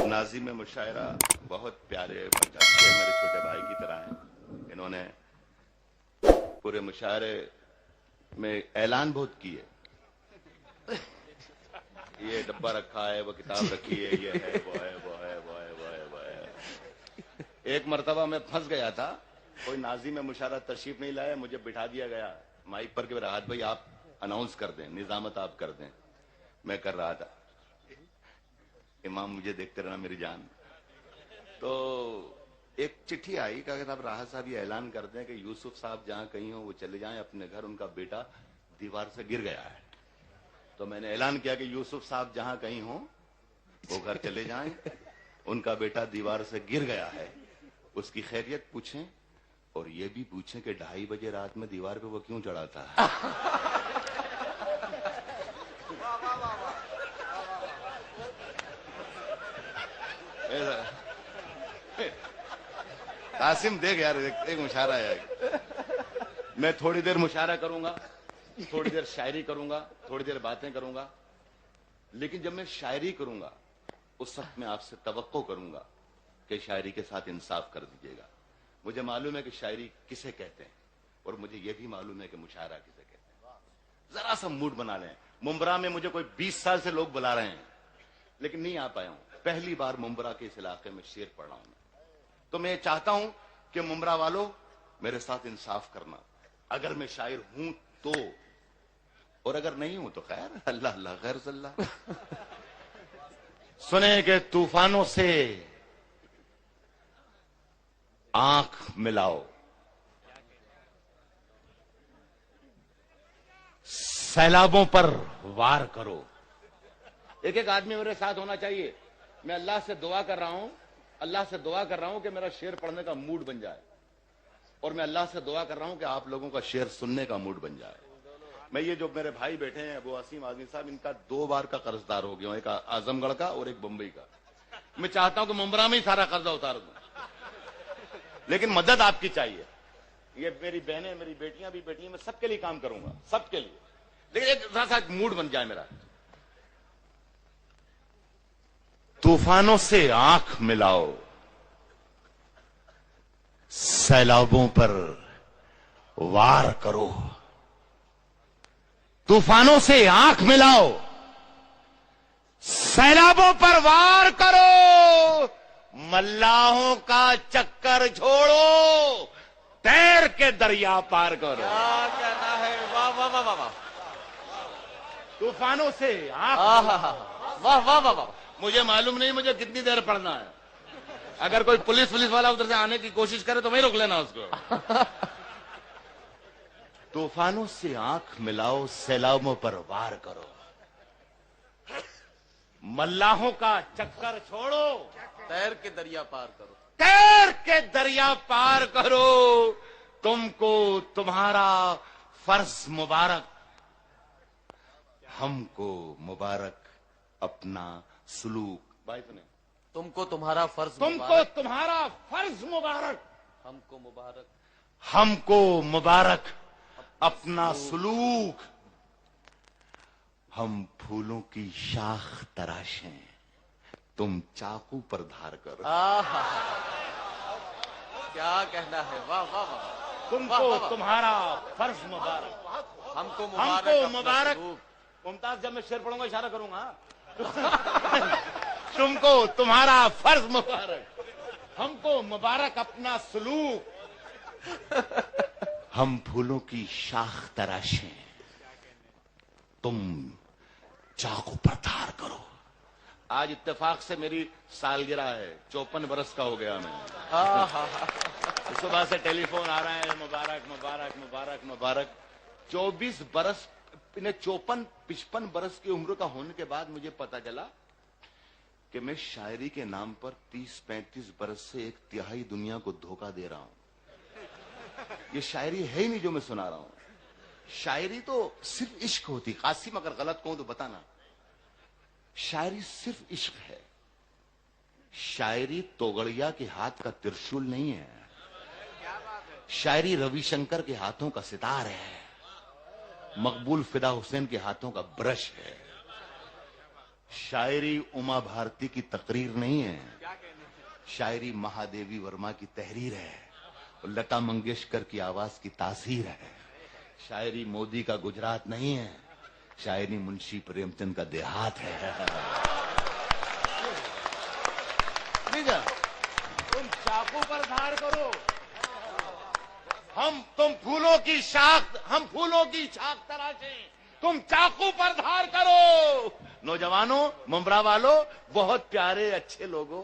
नाज़िम मुशायरा बहुत प्यारे अच्छे मेरे छोटे भाई की तरह हैं। इन्होंने पूरे मुशायरे में ऐलान बहुत किए, ये डब्बा रखा है, वो किताब रखी है, ये है, वो है, वो है, वो है, वो है, वो है। एक मर्तबा मैं फंस गया था, कोई नाज़िम मुशायरा तशरीफ नहीं लाया, मुझे बिठा दिया गया माइक पर कि राहत भाई आप अनाउंस कर दें, निजामत आप कर दें। मैं कर रहा था, इमाम मुझे देखते रहना मेरी जान। तो एक चिट्ठी आई, कहा कि साहब राहत साहब ये ऐलान कर दें कि यूसुफ साहब जहां कहीं हो वो चले जाएं अपने घर, उनका बेटा दीवार से गिर गया है। तो मैंने ऐलान किया कि यूसुफ साहब जहां कहीं हो वो घर चले जाएं, उनका बेटा दीवार से गिर गया है, उसकी खैरियत पूछें और ये भी पूछें कि 2:30 बजे रात में दीवार पे वो क्यों चढ़ा था। कासिम देख यार, एक मुशायरा है। मैं थोड़ी देर मुशायरा करूंगा, थोड़ी देर शायरी करूंगा, थोड़ी देर बातें करूंगा, लेकिन जब मैं शायरी करूंगा उस वक्त मैं आपसे तवक्को करूंगा कि शायरी के साथ इंसाफ कर दीजिएगा। मुझे मालूम है कि शायरी किसे कहते हैं और मुझे यह भी मालूम है कि मुशायरा किसे कहते हैं। जरा सा मूड बना लें। मुंबरा में मुझे कोई 20 साल से लोग बुला रहे हैं लेकिन नहीं आ पाया हूं। पहली बार मुंबरा के इस इलाके में शेर पढ़ रहा हूं। तो मैं चाहता हूं कि मुंबरा वालों मेरे साथ इंसाफ करना। अगर मैं शायर हूं तो, और अगर नहीं हूं तो खैर, अल्लाह अल्लाह खैर सल्लाह। सुने कि तूफानों से आंख मिलाओ, सैलाबों पर वार करो। एक एक आदमी मेरे साथ होना चाहिए। मैं अल्लाह से दुआ कर रहा हूं, अल्लाह से दुआ कर रहा हूं कि मेरा शेर पढ़ने का मूड बन जाए, और मैं अल्लाह से दुआ कर रहा हूं कि आप लोगों का शेर सुनने का मूड बन जाए। मैं ये जो मेरे भाई बैठे हैं अबू आसिम आजमी साहब, इनका 2 बार का कर्जदार हो गया हूं, एक आजमगढ़ का और एक बंबई का। मैं चाहता हूं कि मुंबरा में ही सारा कर्जा उतार दूं, लेकिन मदद आपकी चाहिए। ये मेरी बहनें, मेरी बेटियां भी बैठी हैं, मैं सबके लिए काम करूंगा, सबके लिए, लेकिन एक सा मूड बन जाए मेरा। तूफानों से आंख मिलाओ, सैलाबों पर वार करो। तूफानों से आंख मिलाओ, सैलाबों पर वार करो। मल्लाहों का चक्कर छोड़ो, तैर के दरिया पार करो। क्या कहना है, वाह वाह वाह वाह। तूफानों से आंख, वाह वाह वाह वाह। मुझे मालूम नहीं मुझे कितनी देर पढ़ना है। अगर कोई पुलिस वाला उधर से आने की कोशिश करे तो वहीं रोक लेना उसको। तूफानों से आंख मिलाओ, सैलाबों पर वार करो। मल्लाहों का चक्कर छोड़ो, तैर के दरिया पार करो। तैर के दरिया पार करो। तुमको तुम्हारा फर्ज मुबारक, हमको मुबारक अपना सलूक। भाई सुने, तुमको तुम्हारा फर्ज तुमको मुबारक, तुम्हारा फर्ज मुबारक, हमको मुबारक, हमको मुबारक अपना सलूक। हम फूलों की शाख तराशें, तुम चाकू पर धार करो। क्या कहना है, वाह वाह वाह। तुमको तुम्हारा फर्ज मुबारक, हमको मुबारक, हमको अपना मुबारक। सलूक। मुमताज, जब मैं शेर पढ़ूंगा इशारा करूंगा। तुमको तुम्हारा फर्ज मुबारक, हमको मुबारक अपना सलूक। हम फूलों की शाख तराशें, तुम चाकू पर धार करो। आज इत्तेफाक से मेरी सालगिरह है, 54 बरस का हो गया मैं। सुबह से टेलीफोन आ रहा है, मुबारक मुबारक मुबारक मुबारक। 24 बरस, 54-55 बरस की उम्र का होने के बाद मुझे पता चला कि मैं शायरी के नाम पर 30-35 बरस से 1/3 दुनिया को धोखा दे रहा हूं। ये शायरी है ही नहीं जो मैं सुना रहा हूं। शायरी तो सिर्फ इश्क होती। कासिम अगर गलत कहूं तो बताना। शायरी सिर्फ इश्क है। शायरी तोगड़िया के हाथ का त्रिशूल नहीं है। शायरी रविशंकर के हाथों का सितार है, मकबूल फिदा हुसैन के हाथों का ब्रश है। शायरी उमा भारती की तकरीर नहीं है, शायरी महादेवी वर्मा की तहरीर है, और लता मंगेशकर की आवाज की तासीर है। शायरी मोदी का गुजरात नहीं है, शायरी मुंशी प्रेमचंद का देहात है। तुम चाकू पर धार करो, तुम फूलों की शाख, हम फूलों की शाख तराशें, तुम चाकू पर धार करो। नौजवानों, मुंब्रा वालों, बहुत प्यारे अच्छे लोगों,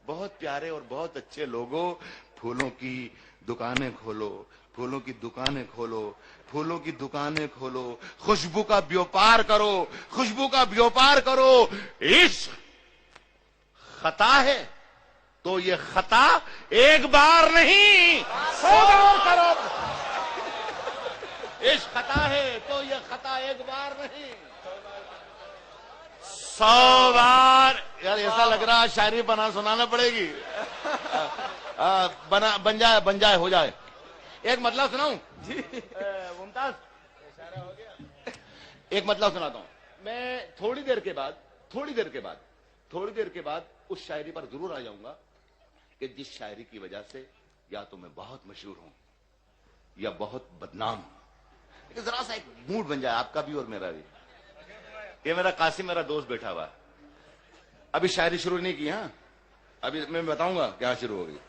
बहुत प्यारे और बहुत अच्छे लोगों, फूलों की दुकानें खोलो, फूलों की दुकानें खोलो, फूलों की दुकानें खोलो, खुशबू का व्यापार करो, खुशबू का व्यापार करो। इश्क खता है तो ये खता एक बार नहीं 100 बार करो। इश्क खता है तो ये खता एक बार नहीं 100 बार। यार ऐसा लग रहा है शायरी बना सुनाना पड़ेगी। बन जाए हो जाए। एक मतलब सुनाऊं जी मुमताज, एक मतलब सुनाता हूं मैं। थोड़ी देर के बाद उस शायरी पर जरूर आ जाऊंगा कि जिस शायरी की वजह से या तो मैं बहुत मशहूर हूं या बहुत बदनाम हूं। जरा सा एक मूड बन जाए आपका भी और मेरा भी। ये मेरा कासिम, मेरा दोस्त बैठा हुआ, अभी शायरी शुरू नहीं की। हाँ, अभी मैं बताऊंगा क्या शुरू होगी।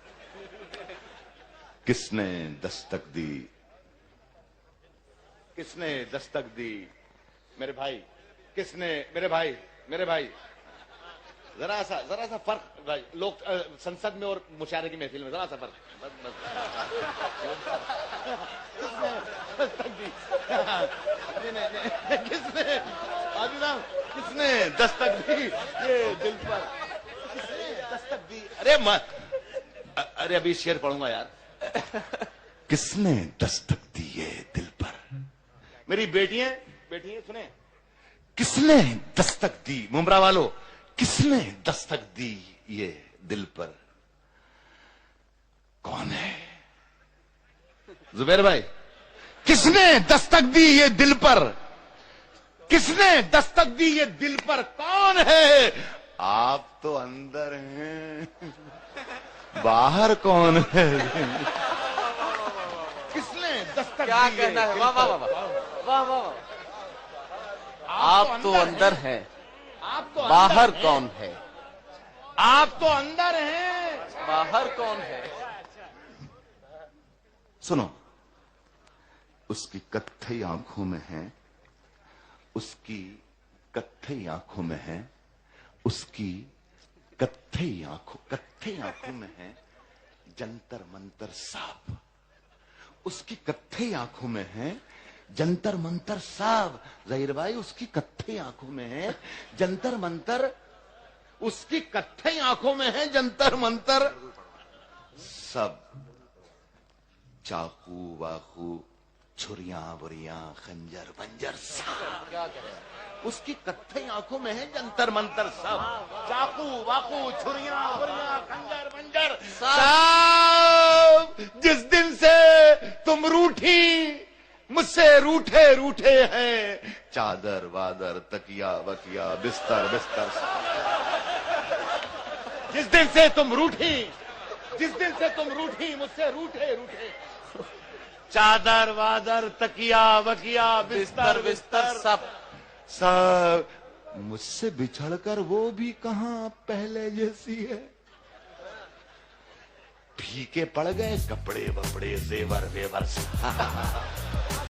किसने दस्तक दी, किसने दस्तक दी मेरे भाई, किसने मेरे भाई जरा सा फर्क भाई, लोग संसद में और मुशायरे की महफिल में जरा सा फर्क। किसने दस्तक दी, किसने आदिलाम, किसने दस्तक दी ये दिल पर, किसने दस्तक दी। अरे अभी शेर पढ़ूंगा यार। किसने दस्तक दी ये दिल पर, मेरी बेटियां सुने, किसने दस्तक दी, मुंब्रा वालों, किसने दस्तक दी ये दिल पर, कौन है जुबैर भाई, किसने दस्तक दी ये दिल पर, किसने दस्तक दी ये दिल पर, कौन है। आप तो अंदर हैं, बाहर कौन है। किसने दस्तक क्या दी कहना है, दिल वाह वाह पर? वाह वाह वाह। आप तो अंदर हैं, आप तो बाहर अंदर हैं। कौन है, आप तो अंदर हैं, बाहर कौन है। सुनो, उसकी कत्थई आंखों में है, उसकी कत्थई आंखों में है, उसकी कत्थई आंखों में है जंतर मंतर साब, उसकी कत्थई आंखों में है जंतर मंतर साब। जहीर भाई, उसकी कत्थई आंखों में है जंतर मंतर, उसकी कत्थई आंखों में है जंतर मंतर सब। चाकू वाकू, छुरियां बुरियां, खंजर बंजर सब, क्या कहना, उसकी कत्थई आंखों में है जंतर मंतर सब। चाकू वाकू, छुरियां बुरियां, खंजर बंजर सब। जिस दिन से तुम रूठी, मुझसे रूठे हैं, चादर वादर तकिया वकिया बिस्तर सब। जिस दिन से तुम रूठी मुझसे रूठे, चादर वादर तकिया वकिया बिस्तर सब। मुझसे बिछड़कर वो भी कहां पहले जैसी है। फीके पड़ गए कपड़े वपड़े, जेवर वेवर सब।